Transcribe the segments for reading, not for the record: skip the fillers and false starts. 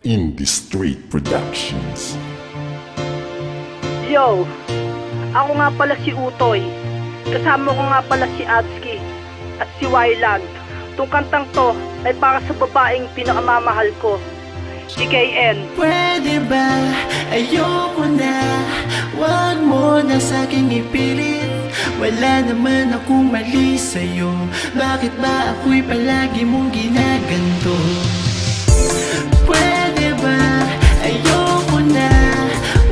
Indie Street Productions. Yo, ako nga pala si Utoy. Kasama ko nga pala si Atsuki at si Wyland. Tong kantang to ay para sa babaeng pinakamamahal ko, si KN. Pwede ba? Ayoko na. Wag mo na sa'king ipilit. Wala naman akong mali sa'yo. Bakit ba ako'y palagi mong ginaganto? Pwede ba? Ayoko na.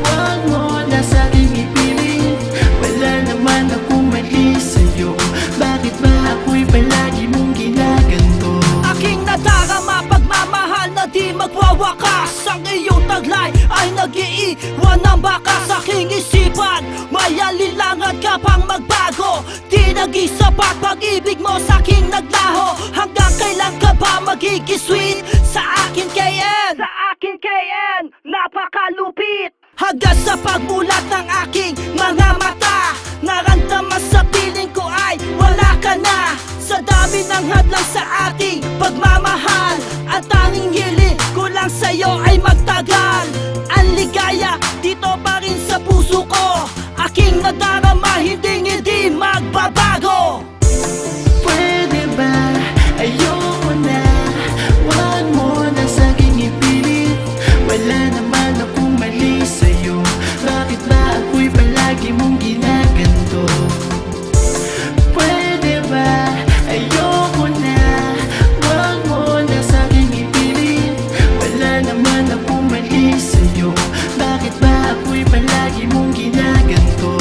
Wag mo na sa'king ipilit. Wala naman akong mali sa'yo. Bakit ba ako'y palagi mong ginaganto? Aking nadarama, pagmamahal na di magwawakas. Ang iyong taglay ay nag-iiwan ng bakas. Aking isipan, may alilangan ka pang magbago. Di nag-isapat pag-ibig mo sa'king naglaho. Hanggang kailan ka ba magiging sweet sa akin, KN? Sa akin KN, napakalupit. Hanggang sa pagmulat ng aking mga mata, naramdaman sa piling ko ay wala ka na. Sa dami ng hadlang sa ating pagmamahal, ang tanging hiling ko lang sa'yo ay magtagal. Ang ligaya dito pa rin sa puso ko. Aking nadarama, hindi magbabago. Pwede ba? Ayoko na. Wag mo na sa'king ipilit. Wala naman akong mali sa'yo. Bakit ba ako'y palagi mong ginaganto? Pwede ba? Ayoko na. Wag mo na sa'king ipilit. Wala naman akong mali sa'yo. Bakit ba ako'y palagi mong ginaganto?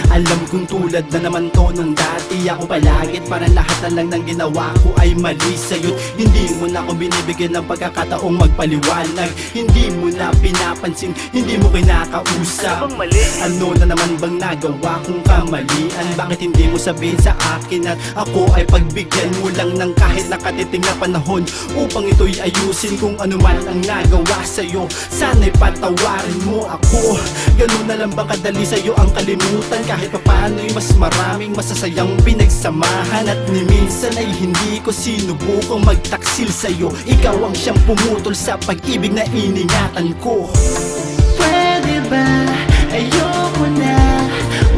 Alam kong tulad na naman to nung dati ako palagit. Parang lahat na lang ng ginawa ko ay mali sa'yo. Hindi mo na ako binibigyan ng pagkakataong magpaliwanag. Hindi mo na pinapansin, hindi mo kinakausap. Ano na naman bang nagawa kong kamalian? Bakit hindi mo sabihin sa akin at ako ay pagbigyan mo lang ng kahit nakatiting na panahon upang ito'y ayusin kung ano man ang nagawa sa'yo? Sana'y patawarin mo ako. Ganun na lang bang kadali sa'yo ang kalimutan? Kahit papaano'y mas maraming masasayang pinagsamahan. At ni minsan ay hindi ko sinubukang magtaksil sa'yo. Ikaw ang siyang pumutol sa pag-ibig na iningatan ko. Pwede ba? Ayoko na.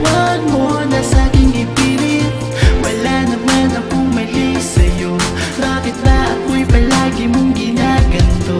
Wag mo na sa'king ipilit. Wala naman akong mali sa'yo. Bakit ba ako'y palagi mong ginaganto?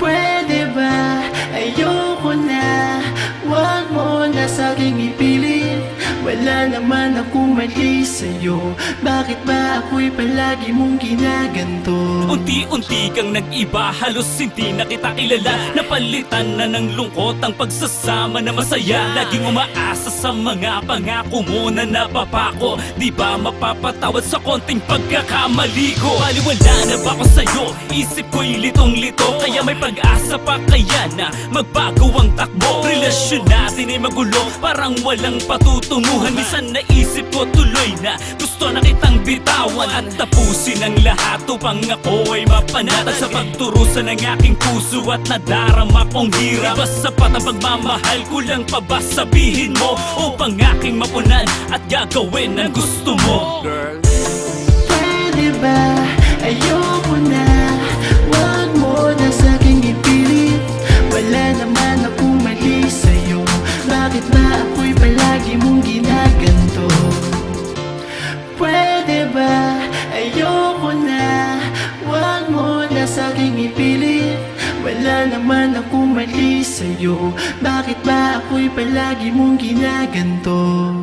Pwede ba? Ayoko na. Wag mo na sa'king ipilit. Wala naman akong mali sa'yo. Bakit ba ako'y palagi mong ginaganto? Unti-unti kang nag-iba, halos hindi na kita kilala. Napalitan na ng lungkot ang pagsasama na masaya. Laging umaasa sa mga pangako mo na napapako. Di ba mapapatawad sa konting pagkakamali ko? Baliwala na ba ako sa'yo? Isip ko'y litong-lito. Kaya may pag-asa pa kaya na magbago ang takbo. Relasyon natin ay magulo, parang walang patutunguhan. Minsan naisip ko tuloy na gusto na kitang bitawan at tapusin ang lahat upang ako ay mapanatag sa pagturusan ng aking puso at nadarama kong hirap. Ba sapat ang pagmamahal ko lang pa ba sabihin mo upang aking mapunan at gagawin ang gusto mo? Pwede ba? Ayoko na. Wag mo na sa'king ipilit. Wala naman akong mali sa'yo. Bakit ba ako'y palagi mong ginaganto? Pwede ba? Ayoko na. Wag mo na sa'king ipilit. Wala naman akong mali sa'yo. Bakit ba ako'y palagi mong ginaganto?